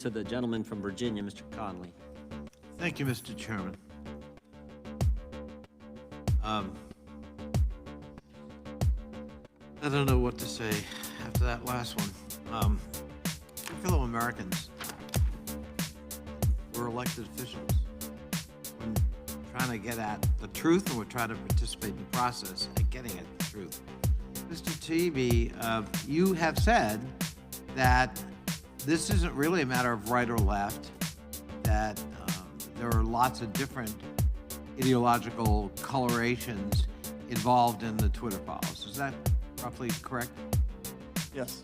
to the gentleman from Virginia, Mr. Conley. Thank you, Mr. Chairman. I don't know what to say after that last one. Our fellow Americans, we're elected officials. We're trying to get at the truth, and we're trying to participate in the process at getting at the truth. Mr. Taibbi, you have said that this isn't really a matter of right or left, that there are lots of different ideological colorations involved in the Twitter files. Is that roughly correct? Yes.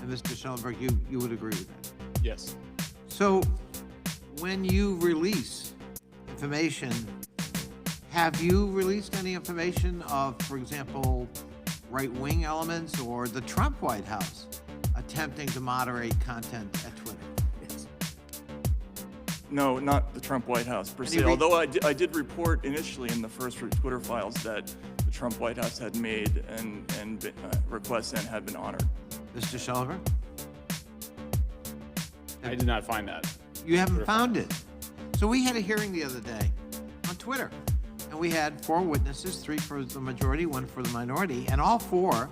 And Mr. Schellenberg, you would agree with that? Yes. So when you release information, have you released any information of, for example, right-wing elements or the Trump White House attempting to moderate content at Twitter? Yes. No, not the Trump White House per se, Any although I did report initially in the first Twitter files that the Trump White House had made and requests and had been honored. Mr. Schellenberg? I did not find that. You haven't found it. So we had a hearing the other day on Twitter, and we had 4 witnesses, 3 for the majority, 1 for the minority, and all 4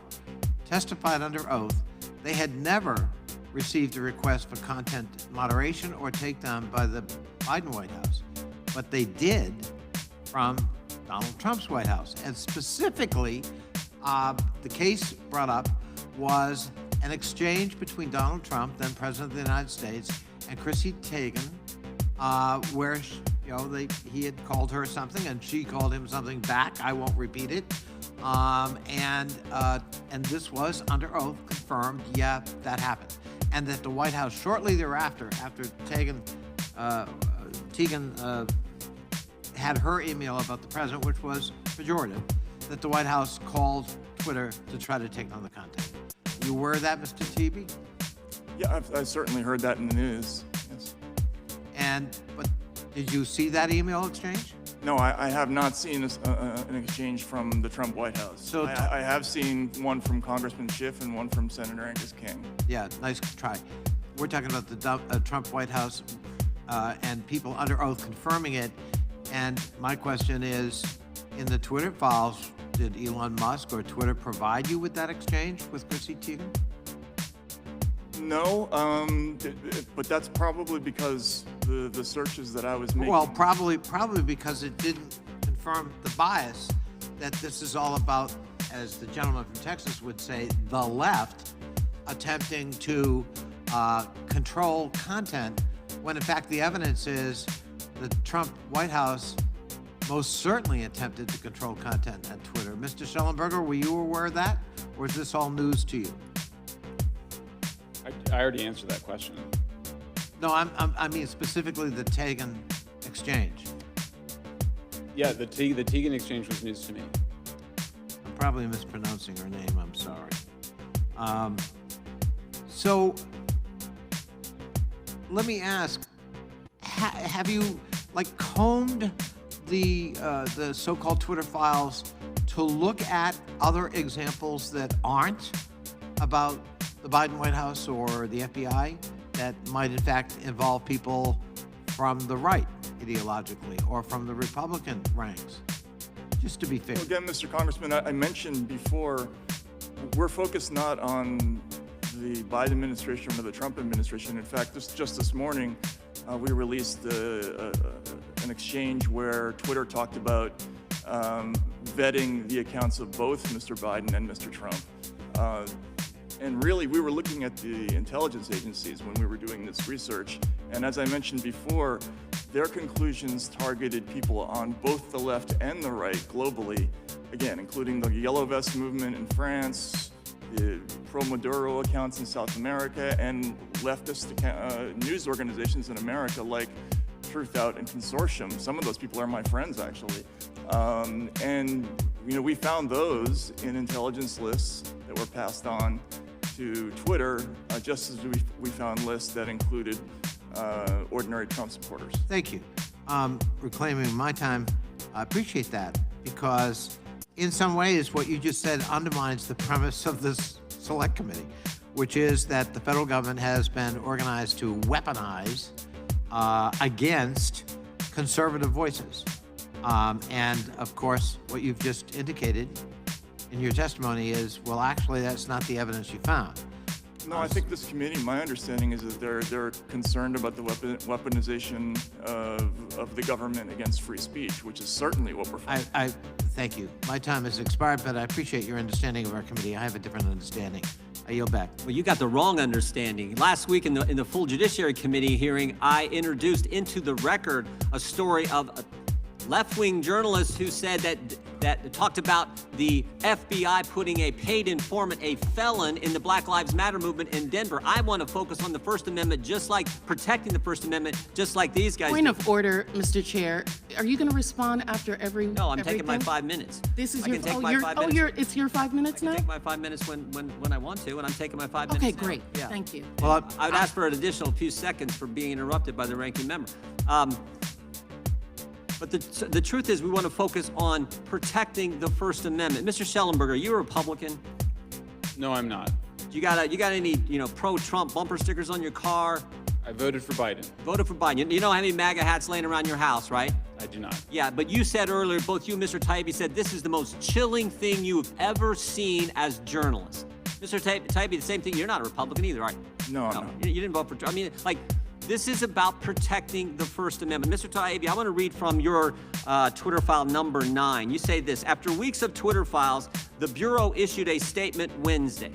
testified under oath. They had never received a request for content moderation or takedown by the Biden White House, but they did from Donald Trump's White House. And specifically, the case brought up was an exchange between Donald Trump, then President of the United States, and Chrissy Teigen, where he had called her something and she called him something back. I won't repeat it. And this was under oath confirmed. Yeah, that happened, and that the White House shortly thereafter, after Teigen had her email about the president, which was pejorative, that the White House called Twitter to try to take down the content. You aware of that, Mr. Taibbi? Yeah, I've certainly heard that in the news. Yes. But did you see that email exchange? No, I have not seen an exchange from the Trump White House. So I have seen one from Congressman Schiff and one from Senator Angus King. Yeah, nice try. We're talking about the Trump White House and people under oath confirming it. And my question is, in the Twitter files, did Elon Musk or Twitter provide you with that exchange with Chrissy Teigen? No, but that's probably because the searches that I was making. Well, probably because it didn't confirm the bias that this is all about, as the gentleman from Texas would say, the left attempting to control content, when in fact the evidence is the Trump White House most certainly attempted to control content at Twitter. Mr. Schellenberger, were you aware of that, or is this all news to you? I already answered that question. No, I mean specifically the Teigen exchange. Yeah, the Teigen exchange was news to me. I'm probably mispronouncing her name, I'm sorry. So let me ask, have you combed the so-called Twitter files to look at other examples that aren't about the Biden White House or the FBI that might in fact involve people from the right ideologically or from the Republican ranks? Just to be fair. Well, again, Mr. Congressman, I mentioned before, we're focused not on the Biden administration or the Trump administration. In fact, just this morning, we released an exchange where Twitter talked about vetting the accounts of both Mr. Biden and Mr. Trump. And really, we were looking at the intelligence agencies when we were doing this research. And as I mentioned before, their conclusions targeted people on both the left and the right globally, again, including the Yellow Vest movement in France, the pro-Maduro accounts in South America, and leftist news organizations in America like Truth Out and Consortium. Some of those people are my friends, actually. And we found those in intelligence lists that were passed on to Twitter, just as we found lists that included ordinary Trump supporters. Thank you. Reclaiming my time, I appreciate that, because in some ways what you just said undermines the premise of this select committee, which is that the federal government has been organized to weaponize against conservative voices. And of course, what you've just indicated in your testimony is, well, actually, that's not the evidence you found. No, I think this committee, my understanding is that they're concerned about the weaponization of the government against free speech, which is certainly what we're fighting. Thank you. My time has expired, but I appreciate your understanding of our committee. I have a different understanding. I yield back. Well, you got the wrong understanding. Last week in the full Judiciary Committee hearing, I introduced into the record a story of a left-wing journalist who said that talked about the FBI putting a paid informant, a felon, in the Black Lives Matter movement in Denver. I want to focus on the First Amendment, just like protecting the First Amendment, just like these guys Point do. of order, Mr. Chair. Are you going to respond after every? No, I'm taking my everything? 5 minutes. This is I your. can take Oh, my you're. 5 Oh, minutes. you're. It's your 5 minutes I now. can take my 5 minutes when I want to, and I'm taking my 5 minutes Okay, now. great. Yeah. Thank you. Well, I would ask for an additional few seconds for being interrupted by the ranking member. But the truth is, we want to focus on protecting the First Amendment. Mr. Schellenberger, you're a Republican. No, I'm not. You got any pro-Trump bumper stickers on your car? I voted for Biden. Voted for Biden. You don't have any MAGA hats laying around your house, right? I do not. Yeah, but you said earlier, both you and Mr. Taibbi said this is the most chilling thing you've ever seen as journalists. Mr. Taibbi, the same thing. You're not a Republican either, right? No, I'm not. You didn't vote for. I mean, like, this is about protecting the First Amendment. Mr. Taibbi, I want to read from your Twitter file number 9. You say this: after weeks of Twitter files, the Bureau issued a statement Wednesday,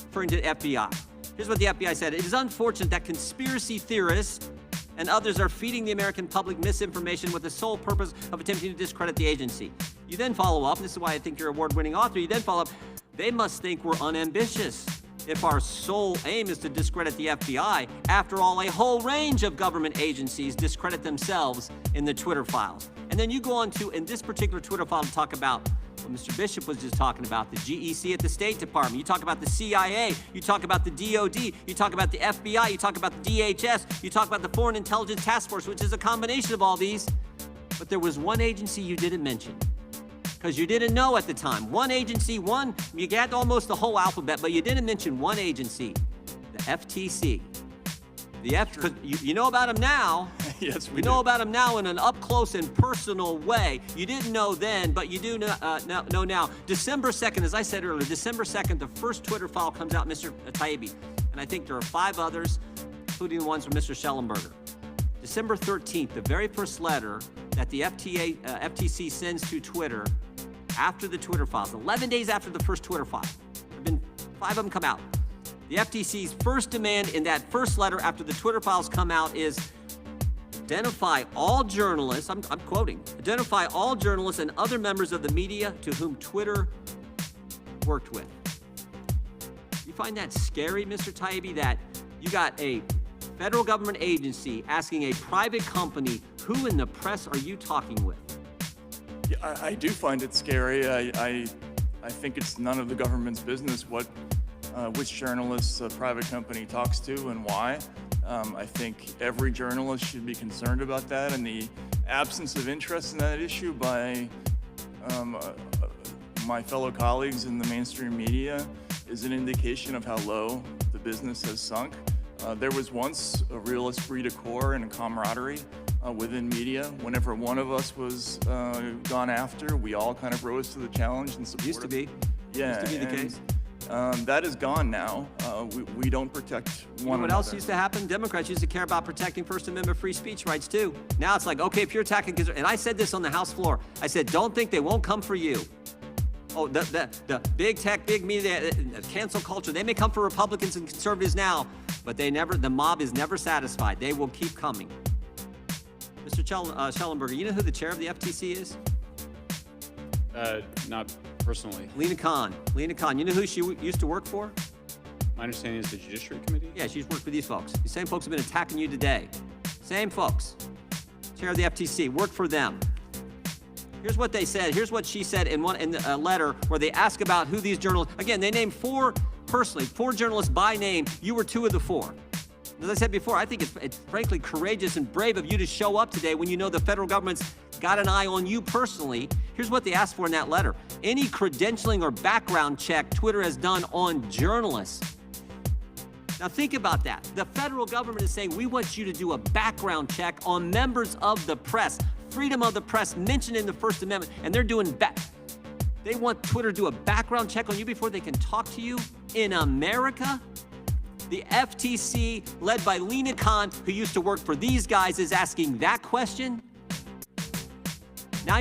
referring to the FBI. Here's what the FBI said: it is unfortunate that conspiracy theorists and others are feeding the American public misinformation with the sole purpose of attempting to discredit the agency. You then follow up, and this is why I think you're an award-winning author, you then follow up, they must think we're unambitious if our sole aim is to discredit the FBI. After all, a whole range of government agencies discredit themselves in the Twitter files. And then you go on to, in this particular Twitter file, to talk about what Mr. Bishop was just talking about, the GEC at the State Department. You talk about the CIA. You talk about the DOD. You talk about the FBI. You talk about the DHS. You talk about the Foreign Intelligence Task Force, which is a combination of all these. But there was one agency you didn't mention, because you didn't know at the time. One agency, you got almost the whole alphabet, but you didn't mention one agency, the FTC. Because you know about them now. Yes, we You know do. about them now in an up-close and personal way. You didn't know then, but you do know now. December 2nd, as I said earlier, December 2nd, the first Twitter file comes out, Mr. Taibbi. And I think there are 5 others, including the ones from Mr. Schellenberger. December 13th, the very first letter that the FTC sends to Twitter after the Twitter files, 11 days after the first Twitter file. There have been 5 of them come out. The FTC's first demand in that first letter after the Twitter files come out is identify all journalists, I'm quoting, identify all journalists and other members of the media to whom Twitter worked with. You find that scary, Mr. Taibbi, that you got a federal government agency asking a private company, who in the press are you talking with? Yeah, I do find it scary. I think it's none of the government's business which journalists a private company talks to and why. I think every journalist should be concerned about that, and the absence of interest in that issue by my fellow colleagues in the mainstream media is an indication of how low the business has sunk. There was once a real esprit de corps and a camaraderie within media. Whenever one of us was gone after, we all kind of rose to the challenge and supported. Used to be. Yeah, Used to be the case. That is gone now. We don't protect You know one what another. else used to happen? Democrats used to care about protecting First Amendment free speech rights too. Now it's like, okay, if you're attacking, and I said this on the House floor, I said, don't think they won't come for you. Oh, the big tech, big media, cancel culture, they may come for Republicans and conservatives now, but the mob is never satisfied. They will keep coming. Mr. Schellenberger, you know who the chair of the FTC is? Not personally. Lena Khan. Lena Khan, you know who she used to work for? My understanding is the Judiciary Committee. Yeah, she's worked for these folks. These same folks have been attacking you today. Same folks. Chair of the FTC, worked for them. Here's what they said. Here's what she said in a letter where they ask about who these journalists, again, they named 4 journalists by name. You were 2 of the 4. As I said before, I think it's frankly courageous and brave of you to show up today when you know the federal government's got an eye on you personally. Here's what they asked for in that letter. Any credentialing or background check Twitter has done on journalists. Now think about that. The federal government is saying, we want you to do a background check on members of the press. Freedom of the press mentioned in the First Amendment, and they're doing they want Twitter to do a background check on you before they can talk to you in America? The FTC, led by Lena Khan, who used to work for these guys, is asking that question? Now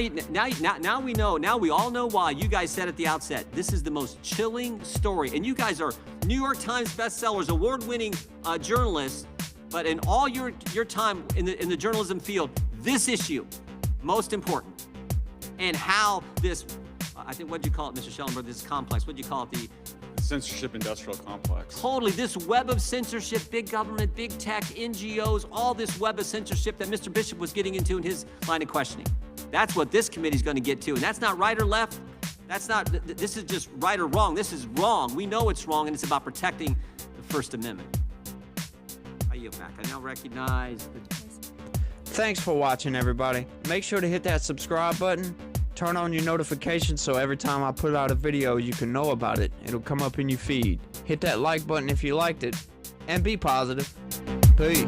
we know. Now we all know why. You guys said at the outset, this is the most chilling story. And you guys are New York Times bestsellers, award-winning journalists. But in all your time in the journalism field, this issue, most important. And how this, I think, what'd you call it, Mr. Schellenberg? This is complex. What'd you call it? The Censorship industrial complex. totally, this web of censorship, big government, big tech, NGOs, all this web of censorship that Mr. Bishop was getting into in his line of questioning. That's what this committee's going to get to. And that's not right or left. That's not, this is just right or wrong. This is wrong. We know it's wrong, and it's about protecting the First Amendment. I yield back. I now recognize Thanks for watching, everybody. Make sure to hit that subscribe button. Turn on your notifications so every time I put out a video, you can know about it. It'll come up in your feed. Hit that like button if you liked it. And be positive. Peace.